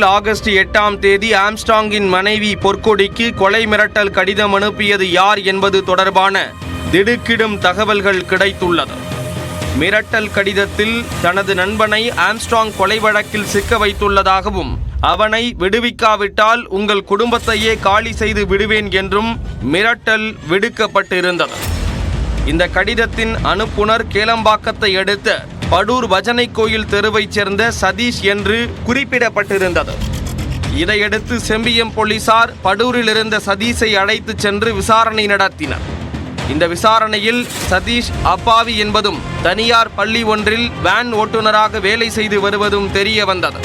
August 8ஆம் தேதி ஆம்ஸ்ட்ராங்கின் மனைவி பொற்கொடிக்கு கொலை மிரட்டல் கடிதம் அனுப்பியது யார் என்பது தொடர்பான திடுக்கிடும் தகவல்கள் கிடைத்துள்ளது. மிரட்டல் கடிதத்தில் தனது நண்பனை ஆம்ஸ்ட்ராங் கொலை வழக்கில் சிக்க வைத்துள்ளதாகவும் அவனை விடுவிக்காவிட்டால் உங்கள் குடும்பத்தையே காலி செய்து விடுவேன் என்றும் மிரட்டல் விடுக்கப்பட்டிருந்தது. இந்த கடிதத்தின் அனுப்புனர் கேளம்பாக்கத்தை அடுத்த படூர் பஜனை கோயில் தெருவைச் சேர்ந்த சதீஷ் என்று குறிப்பிடப்பட்டிருந்தது. இதையடுத்து செம்பியம் போலீசார் படூரில் இருந்த சதீஷை அழைத்து சென்று விசாரணை நடத்தினர். இந்த விசாரணையில் சதீஷ் அப்பாவி என்பதும் தனியார் பள்ளி ஒன்றில் வேன் ஓட்டுநராக வேலை செய்து வருவதும் தெரிய வந்தது.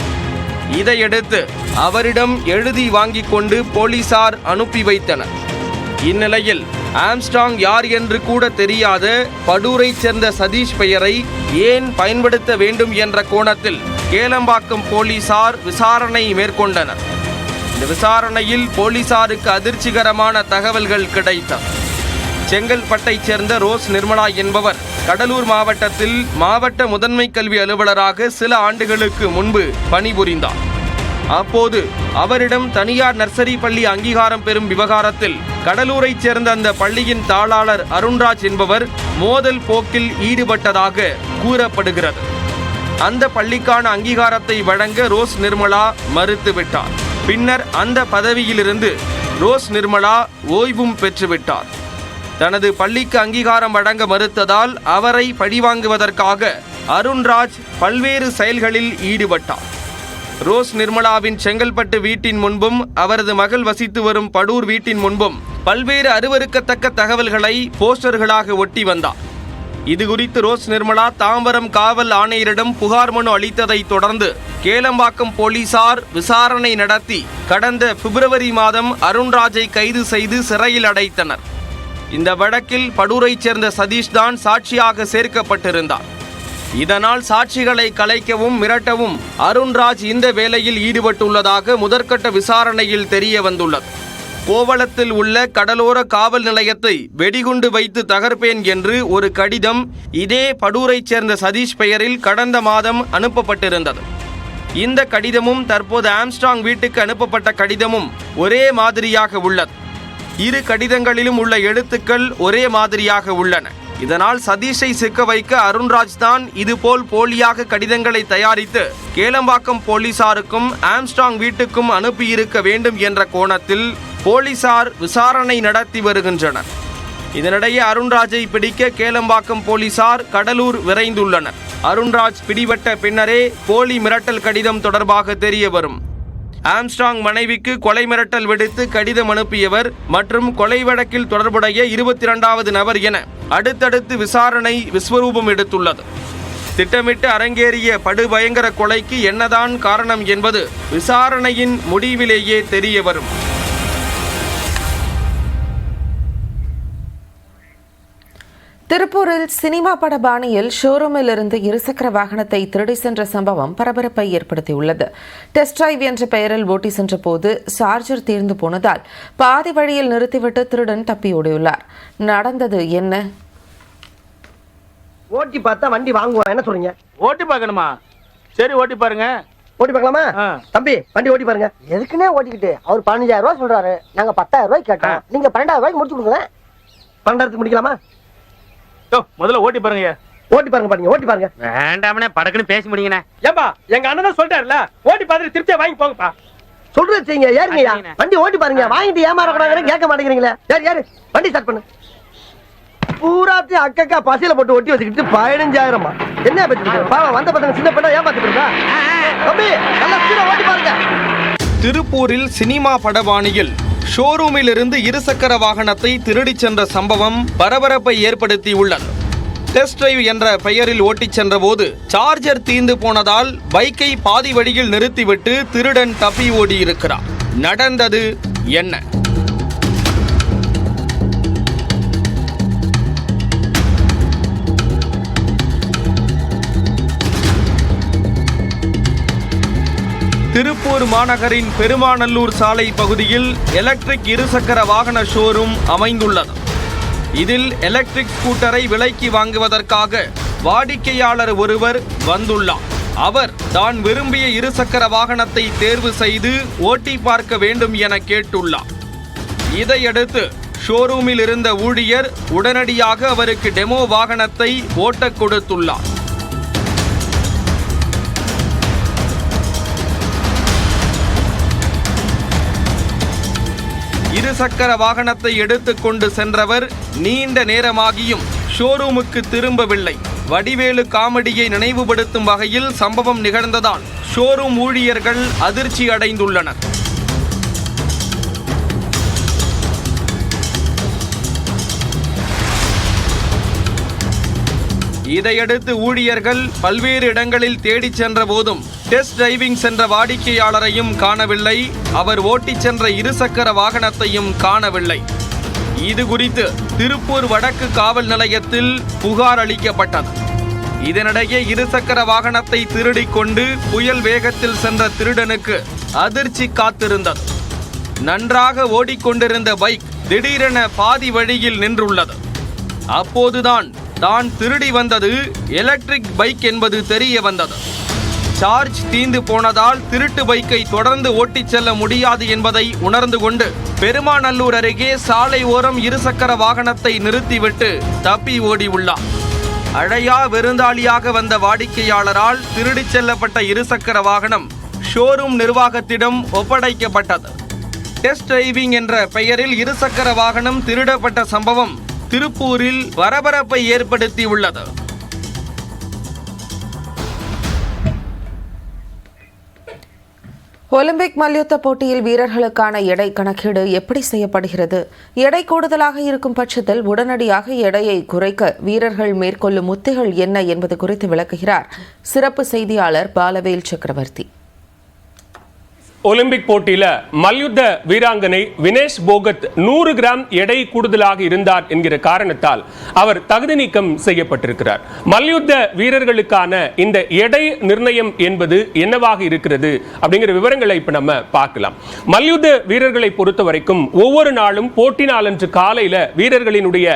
இதையடுத்து அவரிடம் எழுதி வாங்கிக் கொண்டு போலீசார் அனுப்பி வைத்தனர். இந்நிலையில் ஆம்ஸ்ட்ராங் யார் என்று கூட தெரியாத படூரைச் சேர்ந்த சதீஷ் பெயரை ஏன் பயன்படுத்த வேண்டும் என்ற கோணத்தில் கேளம்பாக்கம் போலீசார் விசாரணை மேற்கொண்டனர். இந்த விசாரணையில் போலீசாருக்கு அதிர்ச்சிகரமான தகவல்கள் கிடைத்தன. செங்கல்பட்டைச் சேர்ந்த ரோஸ் நிர்மலா என்பவர் கடலூர் மாவட்டத்தில் மாவட்ட முதன்மை கல்வி அலுவலராக சில ஆண்டுகளுக்கு முன்பு பணிபுரிந்தார். அப்போது அவரிடம் தனியார் நர்சரி பள்ளி அங்கீகாரம் பெறும் விவகாரத்தில் கடலூரைச் சேர்ந்த அந்த பள்ளியின் தாளாளர் அருண்ராஜ் என்பவர் மோதல் போக்கில் ஈடுபட்டதாக கூறப்படுகிறது. அந்த பள்ளிக்கான அங்கீகாரத்தை வழங்க ரோஸ் நிர்மலா மறுத்துவிட்டார். பின்னர் அந்த பதவியிலிருந்து ரோஸ் நிர்மலா ஓய்வும் பெற்றுவிட்டார். தனது பள்ளிக்கு அங்கீகாரம் வழங்க மறுத்ததால் அவரை பழிவாங்குவதற்காக அருண்ராஜ் பல்வேறு செயல்களில் ஈடுபட்டார். ரோஸ் நிர்மலாவின் செங்கல்பட்டு வீட்டின் முன்பும் அவரது மகள் வசித்து வரும் படூர் வீட்டின் முன்பும் பல்வேறு அருவருக்கத்தக்க தகவல்களை போஸ்டர்களாக ஒட்டி வந்தார். இதுகுறித்து ரோஸ் நிர்மலா தாம்பரம் காவல் ஆணையரிடம் புகார் மனு அளித்ததை தொடர்ந்து கேளம்பாக்கம் போலீசார் விசாரணை நடத்தி கடந்த பிப்ரவரி மாதம் அருண்ராஜை கைது செய்து சிறையில் அடைத்தனர். இந்த வழக்கில் படூரைச் சேர்ந்த சதீஷ் தான் சாட்சியாக சேர்க்கப்பட்டிருந்தார். இதனால் சாட்சிகளை கலைக்கவும் மிரட்டவும் அருண்ராஜ் இந்த வேலையில் ஈடுபட்டுள்ளதாக முதற்கட்ட விசாரணையில் தெரிய வந்துள்ளது. கோவளத்தில் உள்ள கடலோர காவல் நிலையத்தை வெடிகுண்டு வைத்து தகர்ப்பேன் என்று ஒரு கடிதம் இதே படூரைச் சேர்ந்த சதீஷ் பெயரில் கடந்த மாதம் அனுப்பப்பட்டிருந்தது. இந்த கடிதமும் தற்போது ஆம்ஸ்ட்ராங் வீட்டுக்கு அனுப்பப்பட்ட கடிதமும் ஒரே மாதிரியாக உள்ளது. இரு கடிதங்களிலும் உள்ள எழுத்துக்கள் ஒரே மாதிரியாக உள்ளன. இதனால் சதீஷை சிக்க வைக்க அருண்ராஜ் தான் இதுபோல் போலியாக கடிதங்களை தயாரித்து கேளம்பாக்கம் போலீசாருக்கும் ஆம்ஸ்ட்ராங் வீட்டுக்கும் அனுப்பியிருக்க வேண்டும் என்ற கோணத்தில் போலீசார் விசாரணை நடத்தி வருகின்றனர். இதனிடையே அருண்ராஜை பிடிக்க கேளம்பாக்கம் போலீசார் கடலூர் விரைந்துள்ளனர். அருண்ராஜ் பிடிபட்ட பின்னரே போலி மிரட்டல் கடிதம் தொடர்பாக தெரிய வரும். ஆம்ஸ்ட்ராங் மனைவிக்கு கொலை மிரட்டல் விடுத்து கடிதம் அனுப்பியவர் மற்றும் கொலை வழக்கில் தொடர்புடைய 22வது நபர் என அடுத்தடுத்து விசாரணை விஸ்வரூபம் எடுத்துள்ளது. திட்டமிட்டு அரங்கேறிய படுபயங்கர கொலைக்கு என்னதான் காரணம் என்பது விசாரணையின் முடிவிலேயே தெரிய வரும். திருப்பூரில் சினிமா பட பாணியில் ஷோரூமில் இருந்து இருசக்கர வாகனத்தை திருடி சென்ற சம்பவம் பரபரப்பை ஏற்படுத்தியுள்ளது. டெஸ்ட் டிரைவ் என்ற பெயரில் ஓட்டி சென்ற போது சார்ஜர் தீர்ந்து போனதால் பாதி வழியில் நிறுத்திவிட்டு திருடன் தப்பி ஓடியுள்ளார். நடந்தது என்ன? ஓட்டி பார்த்தா வண்டி வாங்குவோம். என்ன சொல்றீங்க? ஓட்டி பார்க்கணுமா? சரி, ஓட்டி பாருங்க. ஓட்டி பார்க்கலாமா? தம்பி வண்டி ஓட்டி பாருங்க. எதுக்குன்னே ஓட்டிக்கிட்டு அவர் 15,000 ரூபாய் சொல்றாரு. நாங்க 10,000 ரூபாய்க்கு கேட்டோம். நீங்க 12,000 ரூபாய்க்கு முடிச்சு கொடுங்க. 12,000 முடிக்கலாமா? முதல்ல ஓட்டி பாருங்க. ஓட்டி பாருங்க. பாருங்க ஓட்டி பாருங்க. வேண்டாமனே படக்குன்னு பேசி முடிங்கண்ணே. ஏப்பா எங்க அண்ணன் சொல்லிட்டாருல, ஓட்டி பார்த்துட்டு திருப்தியா வாங்கி போங்கப்பா. சொல்றது செய்யுங்க. ஏறுங்கய்யா, வண்டி ஓட்டி பாருங்க. வாங்கிட்டு ஏமாறக்கூடாதுன்னு கேட்க மாட்டேங்கிறீங்களே. ஏறு வண்டி ஸ்டார்ட் பண்ணு. பூராத்தையும் அக்கா பசியில போட்டு ஒட்டி வச்சுக்கிட்டு 15,000. என்ன பத்தி பாவம் வந்த பசங்க சின்ன பண்ண ஏமாத்திட்டு இருக்கா? தம்பி நல்லா ஸ்பீடா ஓட்டி பாருங்க. திருப்பூரில் சினிமா படபாணியில் ஷோரூமில் இருந்து இருசக்கர வாகனத்தை திருடிச் சென்ற சம்பவம் பரபரப்பை ஏற்படுத்தியுள்ளது. டெஸ்ட் டிரைவ் என்ற பெயரில் ஓட்டிச் சென்ற போது சார்ஜர் தீர்ந்து போனதால் பைக்கை பாதி வழியில் நிறுத்திவிட்டு திருடன் தப்பி ஓடியிருக்கிறார். நடந்தது என்ன? திருப்பூர் மாநகரின் பெருமாநல்லூர் சாலை பகுதியில் எலக்ட்ரிக் இருசக்கர வாகன ஷோரூம் அமைந்துள்ளது. இதில் எலக்ட்ரிக் ஸ்கூட்டரை விலைக்கு வாங்குவதற்காக வாடிக்கையாளர் ஒருவர் வந்துள்ளார். அவர் தான் விரும்பிய இருசக்கர வாகனத்தை தேர்வு செய்து ஓட்டி பார்க்க வேண்டும் என கேட்டுள்ளார். இதையடுத்து ஷோரூமில் இருந்த ஊழியர் உடனடியாக அவருக்கு டெமோ வாகனத்தை ஓட்டக் கொடுத்துள்ளார். இருசக்கர வாகனத்தை எடுத்துக்கொண்டு சென்றவர் நீண்ட நேரமாகியும் ஷோரூமுக்கு திரும்பவில்லை. வடிவேலு காமெடியை நினைவுபடுத்தும் வகையில் சம்பவம் நிகழ்ந்ததால் ஷோரூம் ஊழியர்கள் அதிர்ச்சி அடைந்துள்ளனர். இதையடுத்து ஊழியர்கள் பல்வேறு இடங்களில் தேடிச் சென்ற போதும் டெஸ்ட் டிரைவிங் சென்ற வாடிக்கையாளரையும் காணவில்லை. அவர் ஓட்டிச் சென்ற இருசக்கர வாகனத்தையும் காணவில்லை. இது குறித்து திருப்பூர் வடக்கு காவல் நிலையத்தில் புகார் அளிக்கப்பட்டது. இதனிடையே இருசக்கர வாகனத்தை திருடிக் கொண்டு புயல் வேகத்தில் சென்ற திருடனுக்கு அதிர்ச்சி காத்திருந்தது. நன்றாக ஓடிக்கொண்டிருந்த பைக் திடீரென பாதி வழியில் நின்றுள்ளது. அப்போதுதான் தான் திருடி வந்தது எலக்ட்ரிக் பைக் என்பது தெரிய வந்தது. சார்ஜ் தீந்து போனதால் திருட்டு பைக்கை தொடர்ந்து ஓட்டிச் செல்ல முடியாது என்பதை உணர்ந்து கொண்டு பெருமாநல்லூர் அருகே சாலை ஓரம் இருசக்கர வாகனத்தை நிறுத்திவிட்டு தப்பி ஓடியுள்ளார். அழையா விருந்தாளியாக வந்த வாடிக்கையாளரால் திருடிச் செல்லப்பட்ட இருசக்கர வாகனம் ஷோரூம் நிர்வாகத்திடம் ஒப்படைக்கப்பட்டது. டெஸ்ட் டிரைவிங் என்ற பெயரில் இருசக்கர வாகனம் திருடப்பட்ட சம்பவம் திருப்பூரில் பரபரப்பை ஏற்படுத்தியுள்ளது. ஒலிம்பிக் மல்யுத்த போட்டியில் வீரர்களுக்கான எடை கணக்கீடு எப்படி செய்யப்படுகிறது? எடை கூடுதலாக இருக்கும் பட்சத்தில் உடனடியாக எடையை குறைக்க வீரர்கள் மேற்கொள்ளும் உத்திகள் என்ன என்பது குறித்து விளக்குகிறார் சிறப்பு செய்தியாளர் பாலவேல் சக்கரவர்த்தி. ஒலிம்பிக் போட்டியில மல்யுத்த வீராங்கனை வினேஷ் போகத் 100 கிராம் எடை கூடுதலாக இருந்தார் என்கிற காரணத்தால் அவர் தகுதி நீக்கம் செய்யப்பட்டிருக்கிறார். மல்யுத்த வீரர்களுக்கான இந்த எடை நிர்ணயம் என்பது என்னவாக இருக்கிறது அப்படிங்கிற விவரங்களை இப்ப நம்ம பார்க்கலாம். மல்யுத்த வீரர்களை பொறுத்த வரைக்கும் ஒவ்வொரு நாளும் போட்டி நாளன்று காலையில வீரர்களினுடைய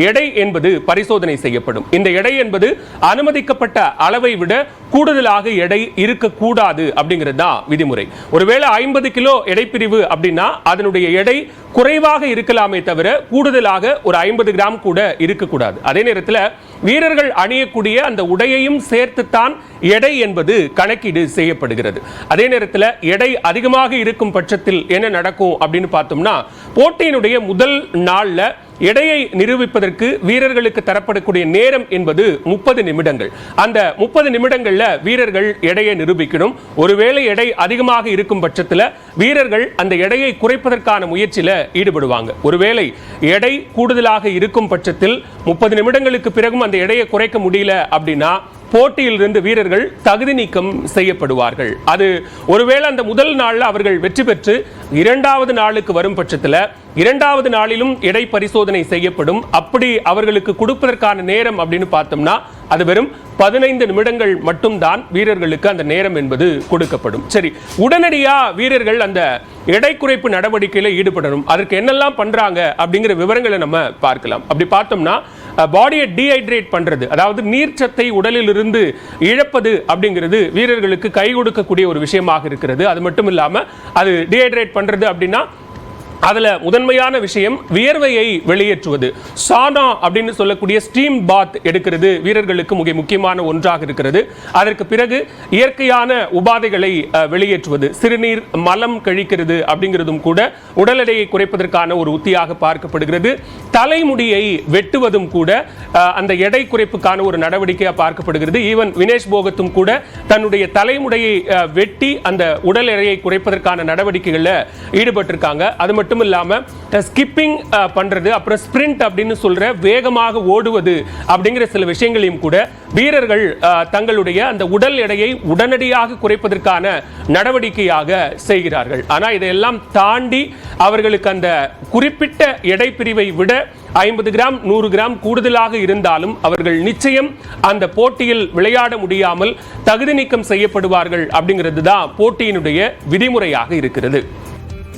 எடை என்பது பரிசோதனை செய்யப்படும். இந்த எடை என்பது அனுமதிக்கப்பட்ட அளவை விட கூடுதலாக எடை இருக்கக்கூடாது அப்படிங்கிறது தான் விதிமுறை. ஒருவேளை 50 கிலோ எடைப்பிரிவு அப்படின்னா அதனுடைய எடை குறைவாக இருக்கலாமே தவிர கூடுதலாக ஒரு 50 கிராம் கூட இருக்கக்கூடாது. அதே நேரத்தில் வீரர்கள் அணியக்கூடிய அந்த உடையையும் சேர்த்துத்தான் எடை என்பது கணக்கீடு செய்யப்படுகிறது. அதே நேரத்தில் எடை அதிகமாக இருக்கும் பட்சத்தில் என்ன நடக்கும் அப்படின்னு பார்த்தோம்னா போட்டியினுடைய முதல் நாள்ல எடையை நிரூபிப்பதற்கு வீரர்களுக்கு தரப்படக்கூடிய நேரம் என்பது 30 நிமிடங்கள். அந்த 30 நிமிடங்கள்ல வீரர்கள் எடையை நிரூபிக்கணும். ஒருவேளை எடை அதிகமாக இருக்கும் பட்சத்தில் வீரர்கள் அந்த எடையை குறைப்பதற்கான முயற்சியில ஈடுபடுவாங்க. ஒருவேளை எடை கூடுதலாக இருக்கும் பட்சத்தில் 30 நிமிடங்களுக்கு பிறகும் அந்த எடையை குறைக்க முடியல அப்படின்னா போட்டியிலிருந்து வீரர்கள் தகுதி நீக்கம் செய்யப்படுவார்கள். அது ஒருவேளை அந்த முதல் நாளில் அவர்கள் வெற்றி பெற்று இரண்டாவது நாளுக்கு வரும் பட்சத்தில் இரண்டாவது நாளிலும் எடை பரிசோதனை செய்யப்படும். அப்படி அவர்களுக்கு கொடுப்பதற்கான நேரம் அப்படின்னு பார்த்தோம்னா அது வெறும் 15 நிமிடங்கள் மட்டும்தான் வீரர்களுக்கு அந்த நேரம் என்பது கொடுக்கப்படும். சரி, உடனடியா வீரர்கள் அந்த எடை குறைப்பு நடவடிக்கையில் ஈடுபடணும். அதற்கு என்னெல்லாம் பண்றாங்க அப்படிங்கிற விவரங்களை நம்ம பார்க்கலாம். அப்படி பார்த்தோம்னா பாடியை டீஹைட்ரேட் பண்றது, அதாவது நீர்ச்சத்தை உடலில் இருந்து இழப்பது அப்படிங்கிறது வீரர்களுக்கு கை கொடுக்கக்கூடிய ஒரு விஷயமாக இருக்கிறது. அது மட்டும் இல்லாம அது டீஹைட்ரேட் பண்றது அப்படின்னா அதுல முதன்மையான விஷயம் வியர்வையை வெளியேற்றுவது. சானா அப்படின்னு சொல்லக்கூடிய ஸ்டீம் பாத் எடுக்கிறது வீரர்களுக்கு மிக முக்கியமான ஒன்றாக இருக்கிறது. அதற்கு பிறகு இயற்கையான உபாதைகளை வெளியேற்றுவது, சிறுநீர் மலம் கழிக்கிறது அப்படிங்கிறதும் கூட உடல் எடையை குறைப்பதற்கான ஒரு உத்தியாக பார்க்கப்படுகிறது. தலைமுடியை வெட்டுவதும் கூட அந்த எடை குறைப்புக்கான ஒரு நடவடிக்கையாக பார்க்கப்படுகிறது. ஈவன் வினேஷ் போகத்தும் கூட தன்னுடைய தலைமுடியை வெட்டி அந்த உடல் எடையை குறைப்பதற்கான நடவடிக்கைகளில் ஈடுபட்டிருக்காங்க. அது மட்டும் இல்லாம ஸ்கிப்பிங் பண்றது, அப்புறம் ஸ்பிரிண்ட் அப்படின்னு சொல்ற வேகமாக ஓடுவது அப்படிங்கிற சில விஷயங்களையும் கூட வீரர்கள் தங்களுடைய அந்த உடல் எடையை உடனடியாக குறைப்பதற்கான நடவடிக்கையாக செய்கிறார்கள். ஆனா இதையெல்லாம் தாண்டி அவர்களுக்கு அந்த குறிப்பிட்ட எடை பிரிவை விட 50 கிராம் 100 கிராம் கூடுதலாக இருந்தாலும் அவர்கள் நிச்சயம் அந்த போட்டியில் விளையாட முடியாமல் தகுதி நீக்கம் செய்யப்படுவார்கள் அப்படிங்கிறது தான் போட்டியினுடைய விதிமுறையாக இருக்கிறது.